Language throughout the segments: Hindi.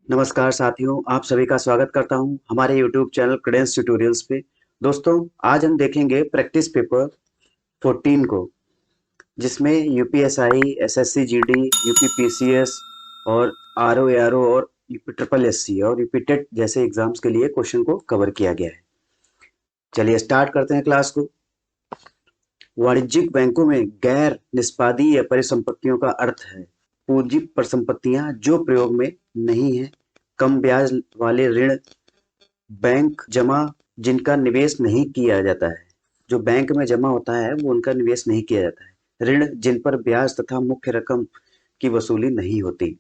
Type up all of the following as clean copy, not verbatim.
नमस्कार साथियों, आप सभी का स्वागत करता हूं हमारे YouTube चैनल क्रेडेंस ट्यूटोरियल्स पे। दोस्तों, आज हम देखेंगे प्रैक्टिस पेपर 14 को, जिसमें UPSI, SSC GD, UP PCS और आरओ और यूपी ट्रिपल एससी और यूपी टेट जैसे एग्जाम्स के लिए क्वेश्चन को कवर किया गया है। चलिए स्टार्ट करते हैं क्लास को। वाणिज्यिक बैंकों में गैर निष्पादीय परिसंपत्तियों का अर्थ है पूंजी परिसंपत्तियां जो प्रयोग में नहीं है, कम ब्याज वाले ऋण, बैंक जमा जिनका निवेश नहीं किया जाता है। जो बैंक में जमा होता है वो उनका निवेश नहीं किया जाता है। ऋण जिन पर ब्याज तथा मुख्य रकम की वसूली नहीं होती।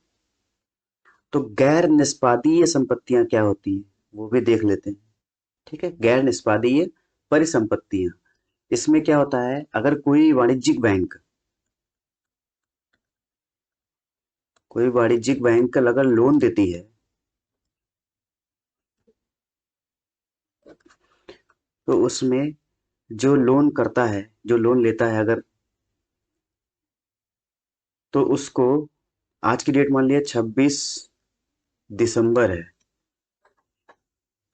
तो गैर निष्पादीय संपत्तियां क्या होती हैं वो भी देख लेते हैं। ठीक है, गैर निष्पादीय परिसंपत्तियां, इसमें क्या होता है, अगर कोई वाणिज्यिक बैंक अगर लोन देती है तो उसमें जो लोन लेता है अगर, तो उसको आज की डेट मान लिया 26 दिसंबर है,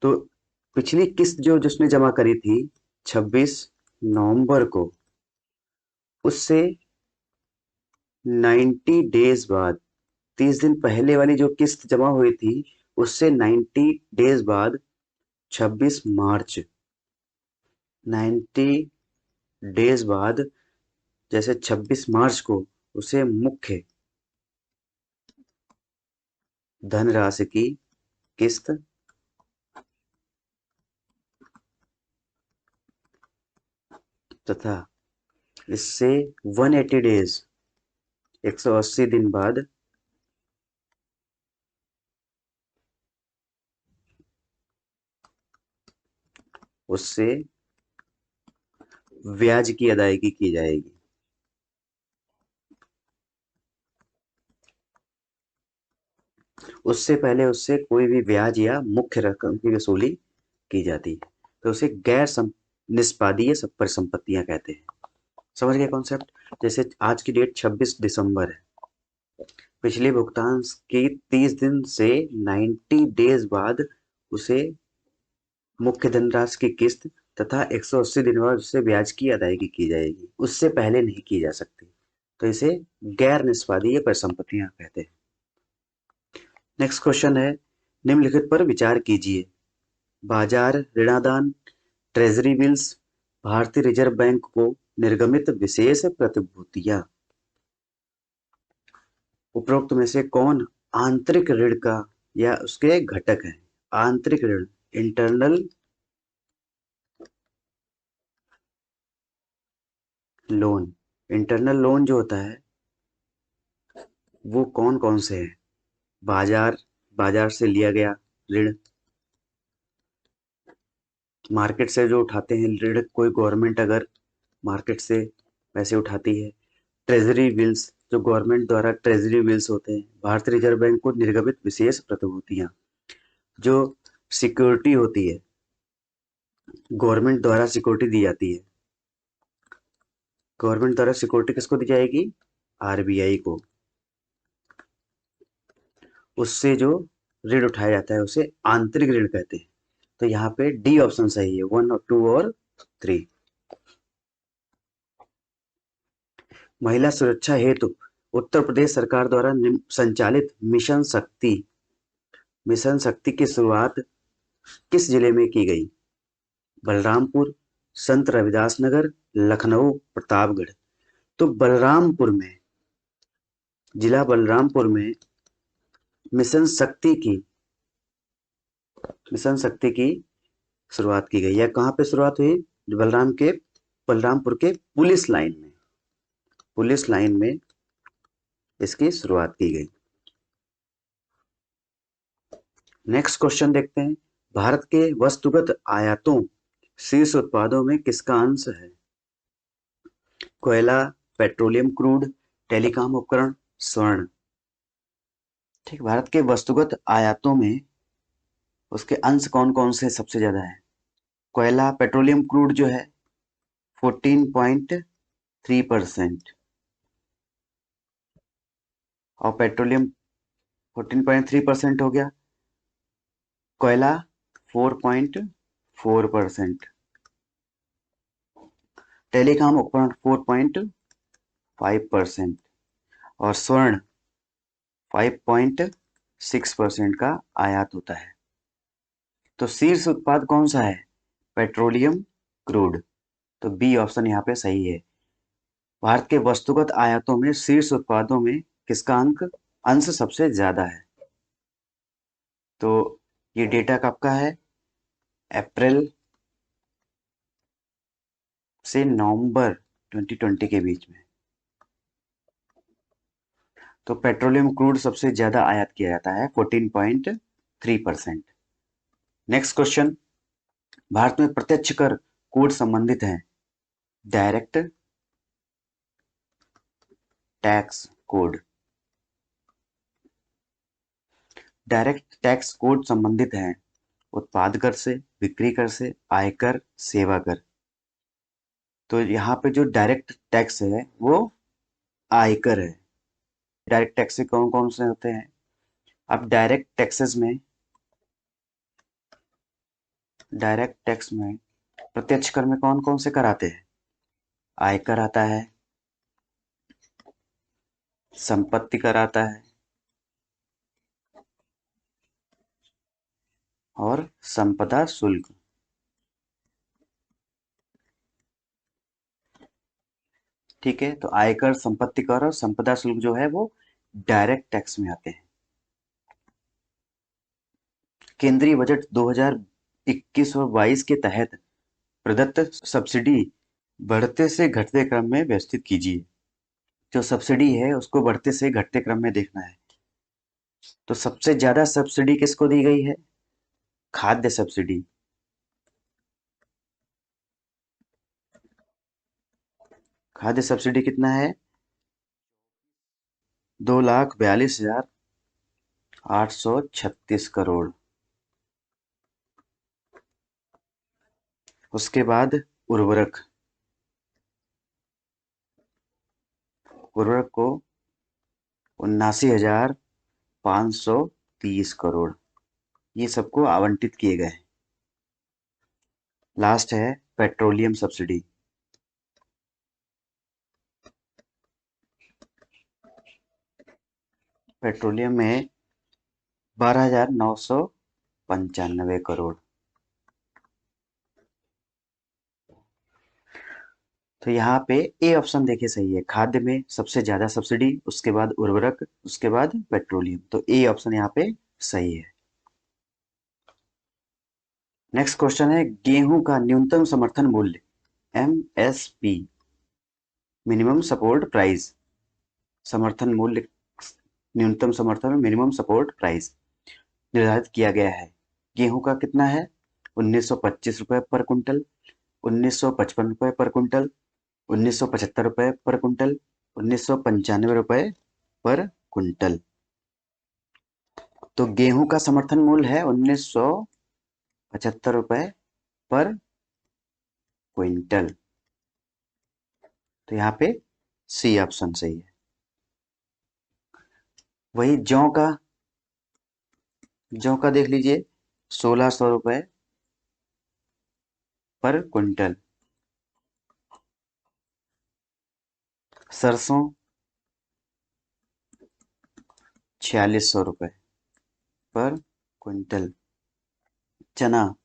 तो पिछली किस्त जो जिसने जमा करी थी 26 नवंबर को, उससे 90 डेज बाद, 30 दिन पहले वाली जो किस्त जमा हुई थी उससे 90 डेज बाद 26 मार्च, 90 डेज बाद जैसे 26 मार्च को उसे मुख्य धनराशि की किस्त तथा इससे 180 डेज, 180 दिन बाद उससे ब्याज की अदायगी की जाएगी। उससे पहले उससे कोई भी ब्याज या मुख्य रकम की वसूली की जाती है, तो उसे निष्पादीय परिसंपत्तियां कहते हैं। समझ गए कॉन्सेप्ट? जैसे आज की डेट 26 दिसंबर है, पिछले भुगतान की 30 दिन से 90 डेज बाद उसे मुख्य धनराशि की किस्त तथा 180 दिन बाद उससे ब्याज की अदायगी की जाएगी, उससे पहले नहीं की जा सकती, तो इसे गैर निष्पादीय परिसंपत्तियां कहते हैं। नेक्स्ट क्वेश्चन है, निम्नलिखित पर विचार कीजिए। बाजार ऋणादान, ट्रेजरी बिल्स, भारतीय रिजर्व बैंक को निर्गमित विशेष प्रतिभूतियां, उपरोक्त में से कौन आंतरिक ऋण का या उसके घटक है? आंतरिक ऋण, इंटरनल लोन, इंटरनल लोन जो होता है वो कौन कौन से हैं? बाजार, बाजार से लिया गया ऋण, मार्केट से जो उठाते हैं ऋण, कोई गवर्नमेंट अगर मार्केट से पैसे उठाती है, ट्रेजरी बिल्स जो गवर्नमेंट द्वारा ट्रेजरी बिल्स होते हैं, भारतीय रिजर्व बैंक को निर्गमित विशेष प्रतिभूतियां जो सिक्योरिटी होती है, गवर्नमेंट द्वारा सिक्योरिटी दी जाती है। गवर्नमेंट द्वारा सिक्योरिटी किसको दी जाएगी? आरबीआई को। उससे जो ऋण उठाया जाता है उसे आंतरिक ऋण कहते हैं। तो यहाँ पे डी ऑप्शन सही है, 1 और 2 और 3। महिला सुरक्षा हेतु उत्तर प्रदेश सरकार द्वारा संचालित मिशन शक्ति की शुरुआत किस जिले में की गई? बलरामपुर, संत रविदास नगर, लखनऊ, प्रतापगढ़। तो जिला बलरामपुर में मिशन शक्ति की मिशन शक्ति की शुरुआत की गई। यह कहाँ पे शुरुआत हुई? बलरामपुर के पुलिस लाइन में इसकी शुरुआत की गई। नेक्स्ट क्वेश्चन देखते हैं, भारत के वस्तुगत आयातों शीर्ष उत्पादों में किसका अंश है? कोयला, पेट्रोलियम क्रूड, टेलीकॉम उपकरण, स्वर्ण। ठीक, भारत के वस्तुगत आयातों में उसके अंश कौन कौन से सबसे ज्यादा है? कोयला, पेट्रोलियम क्रूड जो है 14.3% और पेट्रोलियम 14.3% हो गया। कोयला 4.4%, टेलीकॉम उपकरण 4.5% और स्वर्ण 5.6% का आयात होता है। तो शीर्ष उत्पाद कौन सा है? Petroleum crude. तो बी ऑप्शन यहाँ पे सही है। भारत के वस्तुगत आयातों में शीर्ष उत्पादों में किसका अंश सबसे ज्यादा है? तो ये डेटा कब का है? अप्रैल से नवंबर 2020 के बीच में। तो पेट्रोलियम क्रूड सबसे ज्यादा आयात किया जाता है 14.3%। नेक्स्ट क्वेश्चन, भारत में प्रत्यक्ष कर कोड संबंधित हैं direct tax code. Direct tax code संबंधित हैं उत्पाद कर से, बिक्री कर से, आयकर, सेवा कर। तो यहाँ पे जो डायरेक्ट टैक्स है वो आयकर है। डायरेक्ट टैक्स से कौन कौन से होते हैं? अब डायरेक्ट टैक्स में प्रत्यक्ष कर में कौन कौन से कर आते हैं? आयकर आता है, संपत्ति कर आता है और संपदा शुल्क। ठीक है, तो आयकर, संपत्ति कर और संपदा शुल्क जो है वो डायरेक्ट टैक्स में आते हैं। केंद्रीय बजट 2021 और 22 के तहत प्रदत्त सब्सिडी बढ़ते से घटते क्रम में व्यवस्थित कीजिए। जो सब्सिडी है उसको बढ़ते से घटते क्रम में देखना है। तो सबसे ज्यादा सब्सिडी किसको दी गई है? खाद्य सब्सिडी। खाद्य सब्सिडी कितना है? 2,42,836 करोड़। उसके बाद उर्वरक को 79,530 करोड़, ये सबको आवंटित किए गए हैं। लास्ट है पेट्रोलियम सब्सिडी। पेट्रोलियम में 12,995 करोड़। तो यहाँ पे ए ऑप्शन देखिए सही है। खाद्य में सबसे ज्यादा सब्सिडी, उसके बाद उर्वरक, उसके बाद पेट्रोलियम। तो ए ऑप्शन यहाँ पे सही है। नेक्स्ट क्वेश्चन है, गेहूं का न्यूनतम समर्थन मूल्य एमएसपी, मिनिमम सपोर्ट प्राइस, समर्थन मूल्य, न्यूनतम समर्थन मिनिमम सपोर्ट प्राइस निर्धारित किया गया है। गेहूं का कितना है? 1925 रुपए पर कुंटल, 1955 रुपए पर कुंटल, 1975 रुपए पर कुंटल, 1995 रुपए पर कुंटल। तो गेहूं का समर्थन मूल्य है 1975 रुपए पर क्विंटल। तो यहाँ पे सी ऑप्शन सही है। वही जौ का देख लीजिए, 1,600 रुपए पर क्विंटल। सरसों 4,600 रुपए पर क्विंटल। चना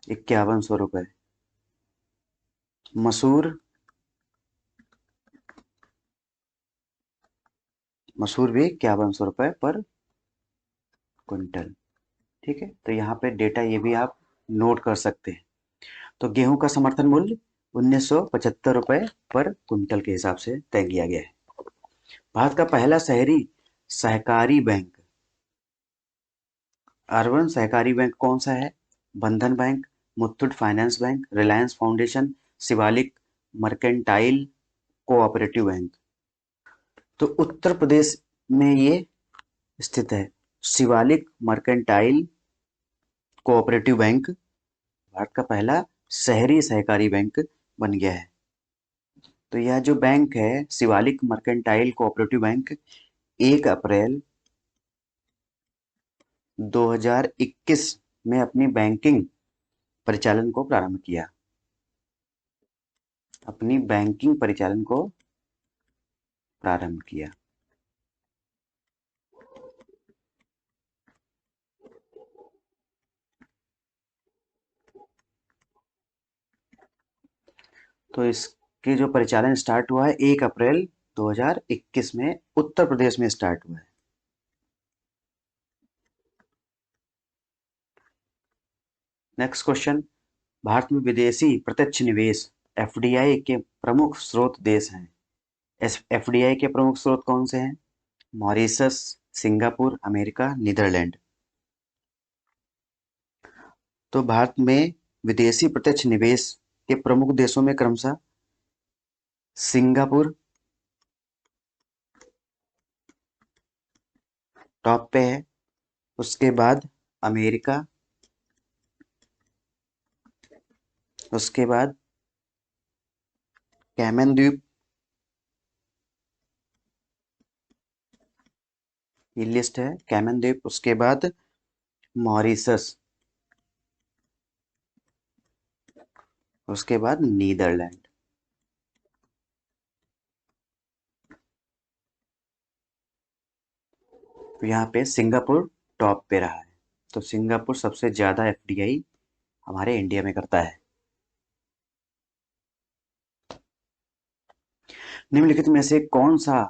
5,100 रुपए। मसूर भी 5,100 रुपए पर क्विंटल। ठीक है, तो यहाँ पे डेटा ये भी आप नोट कर सकते हैं। तो गेहूं का समर्थन मूल्य 1975 रुपए पर कुंटल के हिसाब से तय किया गया है। भारत का पहला शहरी सहकारी बैंक, अर्बन सहकारी बैंक कौन सा है? बंधन bank, Muthoot finance bank, Reliance foundation, Shivalik mercantile cooperative bank. तो उत्तर प्रदेश में ये स्थित है। Shivalik mercantile cooperative bank Bharat का पहला शहरी सहकारी बैंक बन गया है। तो यह जो बैंक है शिवालिक मर्केंटाइल कोऑपरेटिव बैंक 1 अप्रैल 2021 में अपनी बैंकिंग परिचालन को प्रारंभ किया? अपनी बैंकिंग परिचालन को प्रारंभ किया। तो इसके जो परिचालन स्टार्ट हुआ है 1 अप्रैल 2021 में उत्तर प्रदेश में स्टार्ट हुआ है। नेक्स्ट क्वेश्चन, भारत में विदेशी प्रत्यक्ष निवेश एफडीआई के प्रमुख स्रोत देश हैं। एफडीआई के प्रमुख स्रोत कौन से हैं? Mauritius, Singapore, America, Netherland. तो भारत में विदेशी प्रत्यक्ष निवेश के प्रमुख देशों में क्रमशः सिंगापुर टॉप पे है, उसके बाद अमेरिका, उसके बाद कैमन द्वीप, ये लिस्ट है कैमन द्वीप, उसके बाद मॉरिशस, उसके बाद नीदरलैंड। तो यहाँ पे सिंगापुर टॉप पे रहा है। तो सिंगापुर सबसे ज्यादा एफडीआई हमारे इंडिया में करता है। निम्नलिखित में से कौन सा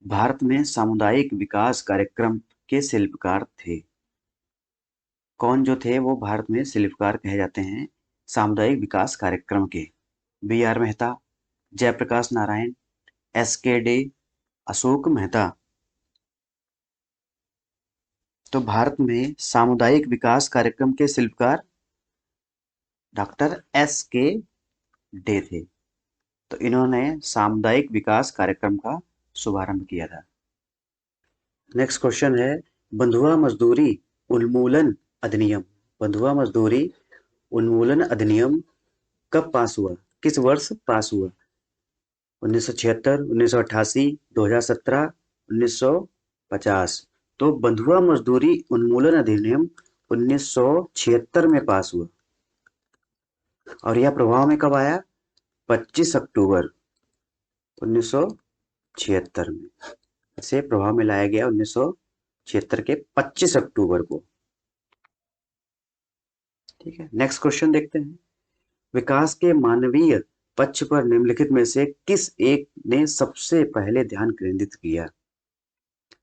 भारत में सामुदायिक विकास कार्यक्रम के शिल्पकार थे? कौन जो थे वो भारत में शिल्पकार कहे जाते हैं सामुदायिक विकास कार्यक्रम के? B R Mehta, Jayaprakash Narayan, S K Dey, Ashok Mehta. तो भारत में सामुदायिक विकास कार्यक्रम के शिल्पकार डॉक्टर एस के डे थे। तो इन्होंने सामुदायिक विकास कार्यक्रम का शुभारंभ किया था। नेक्स्ट क्वेश्चन है, बंधुआ मजदूरी उन्मूलन अधिनियम, बंधुआ मजदूरी उन्मूलन अधिनियम कब पास हुआ? किस वर्ष पास हुआ? 1976, 1988, 2017, 1950। तो बंधुआ मजदूरी उन्मूलन अधिनियम 1976 में पास हुआ। और यह प्रभाव में कब आया? 25 अक्टूबर 1976 में। इसे प्रभाव में लाया गया 1976 के 25 अक्टूबर को। ठीक है, नेक्स्ट क्वेश्चन देखते हैं। विकास के मानवीय पक्ष पर निम्नलिखित में से किस एक ने सबसे पहले ध्यान केंद्रित किया?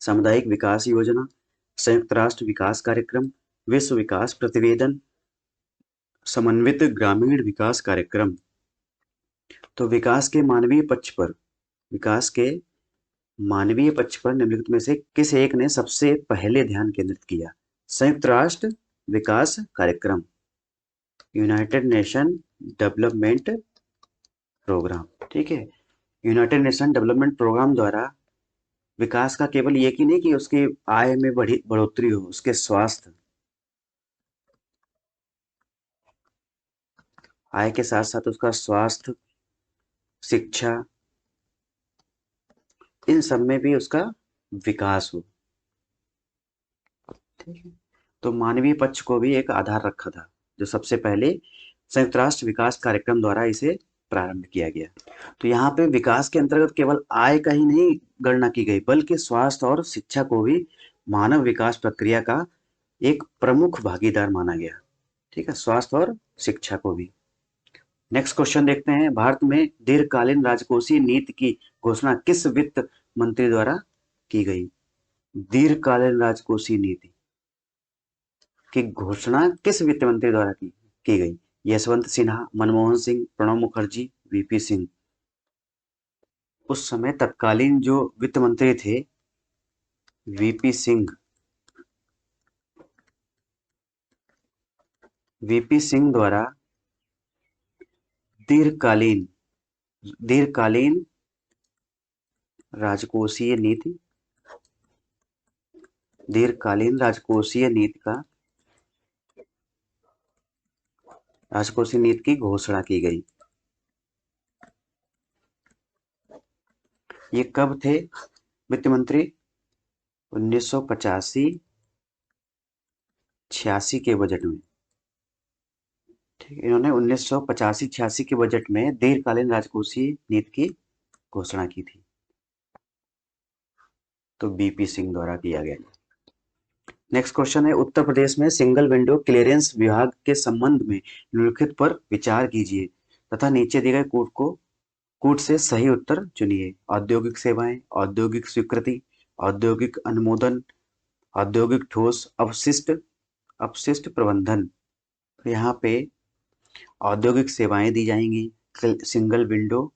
सामुदायिक विकास योजना, संयुक्त राष्ट्र विकास कार्यक्रम, विश्व विकास प्रतिवेदन, समन्वित ग्रामीण विकास कार्यक्रम। तो विकास के मानवीय पक्ष पर, विकास के मानवीय पक्ष पर निम्नलिखित में से किस एक ने सबसे पहले ध्यान केंद्रित किया? संयुक्त राष्ट्र विकास कार्यक्रम, यूनाइटेड नेशन डेवलपमेंट प्रोग्राम। ठीक है, यूनाइटेड नेशन डेवलपमेंट प्रोग्राम द्वारा विकास का केवल ये कि नहीं कि उसकी आय में बढ़ोतरी हो, उसके स्वास्थ्य, आय के साथ साथ उसका स्वास्थ्य, शिक्षा, इन सब में भी उसका विकास हो। ठीक है, तो मानवीय पक्ष को भी एक आधार रखा था, जो सबसे पहले संयुक्त राष्ट्र विकास कार्यक्रम द्वारा इसे प्रारंभ किया गया। तो यहाँ पे विकास के अंतर्गत केवल आय का ही नहीं गणना की गई, बल्कि स्वास्थ्य और शिक्षा को भी मानव विकास प्रक्रिया का एक प्रमुख भागीदार माना गया। ठीक है, स्वास्थ्य और शिक्षा को भी। नेक्स्ट क्वेश्चन देखते हैं, भारत में दीर्घकालीन राजकोषीय नीति की घोषणा किस वित्त मंत्री द्वारा की गई? दीर्घकालीन राजकोषीय नीति की घोषणा किस वित्त मंत्री द्वारा की गई? यशवंत सिन्हा, मनमोहन सिंह, प्रणब मुखर्जी, वीपी सिंह। उस समय तत्कालीन जो वित्त मंत्री थे वीपी सिंह, वीपी सिंह द्वारा दीर्घकालीन दीर्घकालीन राजकोषीय नीति, दीर्घकालीन राजकोषीय नीति की घोषणा की गई। ये कब थे वित्त मंत्री? 1985 86 के बजट में, ठीक है, इन्होंने 1985-86 के बजट में दीर्घकालीन राजकोषीय नीति की घोषणा की थी। तो बीपी सिंह द्वारा किया गया। नेक्स्ट क्वेश्चन है, उत्तर प्रदेश में सिंगल विंडो क्लियरेंस विभाग के संबंध में निम्नलिखित पर विचार कीजिए तथा नीचे दिए गए कूट से सही उत्तर चुनिए। औद्योगिक सेवाएं, औद्योगिक स्वीकृति, औद्योगिक अनुमोदन, औद्योगिक ठोस अपशिष्ट अपशिष्ट प्रबंधन। तो यहाँ पे औद्योगिक सेवाएं दी जाएंगी सिंगल विंडो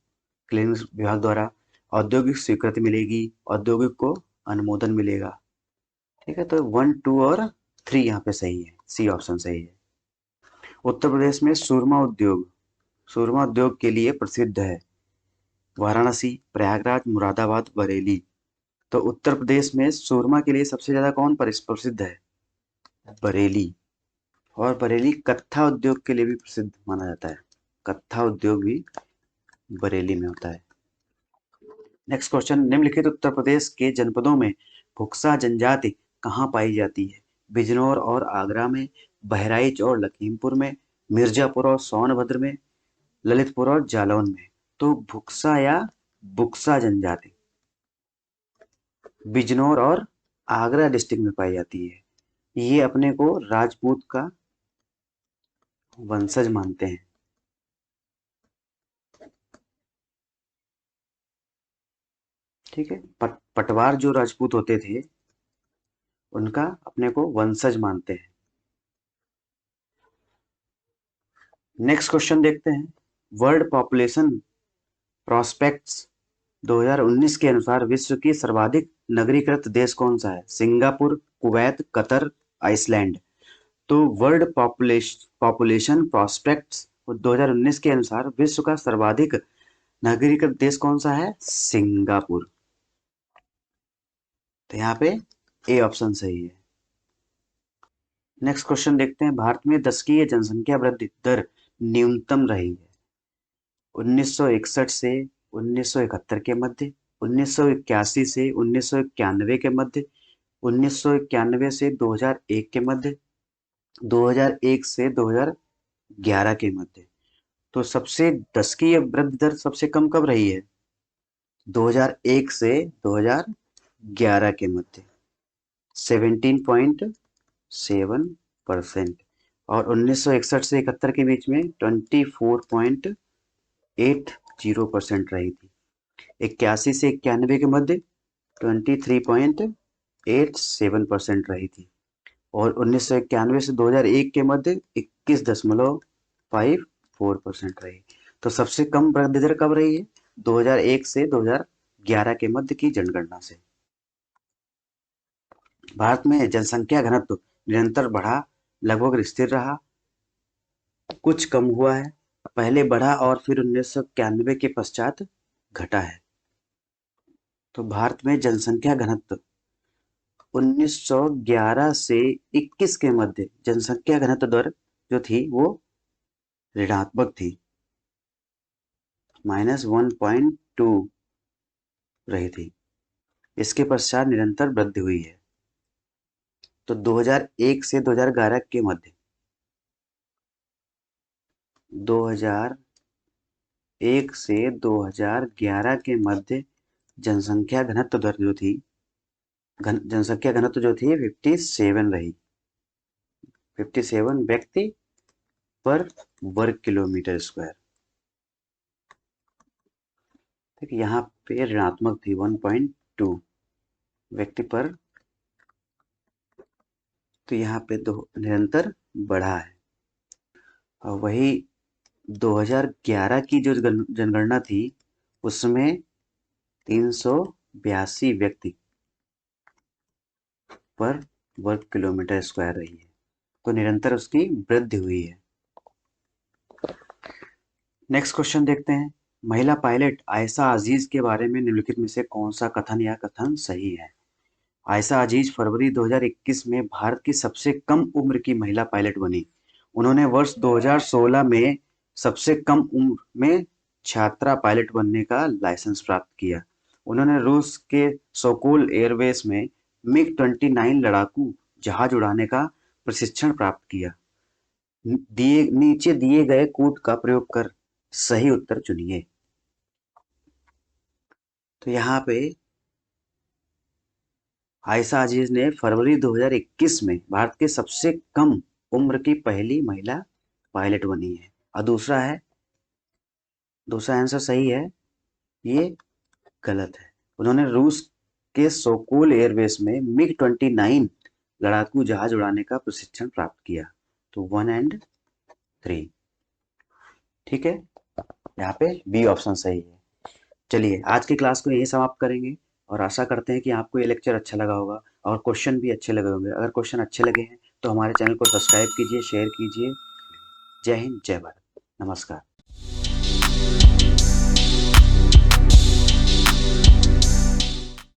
क्लियरेंस विभाग द्वारा, औद्योगिक स्वीकृति मिलेगी, औद्योगिक को अनुमोदन मिलेगा। ठीक है, तो 1, 2 और 3 यहाँ पे सही है, सी ऑप्शन सही है। उत्तर प्रदेश में सूरमा उद्योग के लिए प्रसिद्ध है वाराणसी, प्रयागराज, मुरादाबाद, बरेली। तो उत्तर प्रदेश में सूरमा के लिए सबसे ज्यादा कौन प्रसिद्ध है? बरेली। और बरेली कत्था उद्योग के लिए भी प्रसिद्ध माना जाता है, कत्था उद्योग भी बरेली में होता है। नेक्स्ट क्वेश्चन, निम्नलिखित उत्तर प्रदेश के जनपदों में भुक्सा जनजाति कहाँ पाई जाती है? बिजनौर और आगरा में, बहराइच और लखीमपुर में, मिर्जापुर और सोनभद्र में, ललितपुर और जालौन में। तो भुक्सा या बुक्सा जनजाति बिजनौर और आगरा डिस्ट्रिक्ट में पाई जाती है। ये अपने को राजपूत का वंशज मानते हैं। ठीक है, पटवार जो राजपूत होते थे उनका अपने को वंशज मानते हैं। नेक्स्ट क्वेश्चन देखते हैं, वर्ल्ड पॉपुलेशन प्रोस्पेक्ट्स 2019 के अनुसार विश्व की सर्वाधिक नगरीकृत देश कौन सा है? Singapore, Kuwait, Qatar, Iceland. तो वर्ल्ड पॉपुलेशन प्रोस्पेक्ट्स 2019 के अनुसार विश्व का सर्वाधिक नगरीकृत देश कौन सा है? सिंगापुर। तो यहाँ पे ए ऑप्शन सही है। नेक्स्ट क्वेश्चन देखते हैं, भारत में दशकीय जनसंख्या वृद्धि दर न्यूनतम रही है 1961 से 1971 के मध्य, 1981 से 1991 के मध्य, 1991 से 2001 के मध्य, 2001 से 2011 के मध्य। तो सबसे दशकीय वृद्धि दर सबसे कम कब रही है? 2001 से 2011 के मध्य 17.7%, और 1961 से 71 के बीच में 24.80% रही थी। 81 से 91 के मध्य 23.87% रही थी, और 1991 से 2001 के मध्य 21.54% रही। तो सबसे कम वृद्धि दर कब रही है? 2001 से 2011 के मध्य की जनगणना से। भारत में जनसंख्या घनत्व निरंतर बढ़ा, लगभग स्थिर रहा, कुछ कम हुआ है, पहले बढ़ा और फिर 1991 के पश्चात घटा है। तो भारत में जनसंख्या घनत्व 1911 से 21 के मध्य जनसंख्या घनत्व दर जो थी वो ऋणात्मक थी, -1.2 रही थी। इसके पश्चात निरंतर वृद्धि हुई है। तो 2001 से 2011 के मध्य 2001 से 2011 के मध्य जनसंख्या घनत्व दर जो थी जनसंख्या घनत्व जो थी 57 रही, 57 व्यक्ति पर वर्ग किलोमीटर स्क्वायर। ठीक, यहाँ पे ऋणात्मक थी 1.2 व्यक्ति पर, तो यहाँ पे निरंतर बढ़ा है। और वही 2011 की जो जनगणना थी उसमें 382 व्यक्ति पर वर्ग किलोमीटर स्क्वायर रही है। तो निरंतर उसकी वृद्धि हुई है। नेक्स्ट क्वेश्चन देखते हैं, महिला पायलट आयशा अजीज के बारे में निम्नलिखित में से कौन सा कथन या कथन सही है? आयशा अजीज फरवरी 2021 में भारत की सबसे कम उम्र की महिला पायलट बनी। उन्होंने वर्ष 2016 में सबसे कम उम्र में छात्रा पायलट बनने का लाइसेंस प्राप्त किया। उन्होंने रूस के सोकोल एयरवेज में मिग 29 लड़ाकू जहाज उड़ाने का प्रशिक्षण प्राप्त किया। नीचे दिए गए कोड का प्रयोग कर सही उत्तर चुनिए। तो यहाँ पे आयशा अजीज ने फरवरी 2021 में भारत के सबसे कम उम्र की पहली महिला पायलट बनी है। और दूसरा आंसर सही है, ये गलत है। उन्होंने रूस के सोकोल एयरबेस में मिग 29 लड़ाकू जहाज उड़ाने का प्रशिक्षण प्राप्त किया। तो 1 एंड 3 ठीक है, यहाँ पे बी ऑप्शन सही है। चलिए आज की क्लास को यहीं समाप्त करेंगे और आशा करते हैं कि आपको ये लेक्चर अच्छा लगा होगा और क्वेश्चन भी अच्छे लगे होंगे। अगर क्वेश्चन अच्छे लगे हैं तो हमारे चैनल को सब्सक्राइब कीजिए, शेयर कीजिए। जय हिंद, जय भारत, नमस्कार।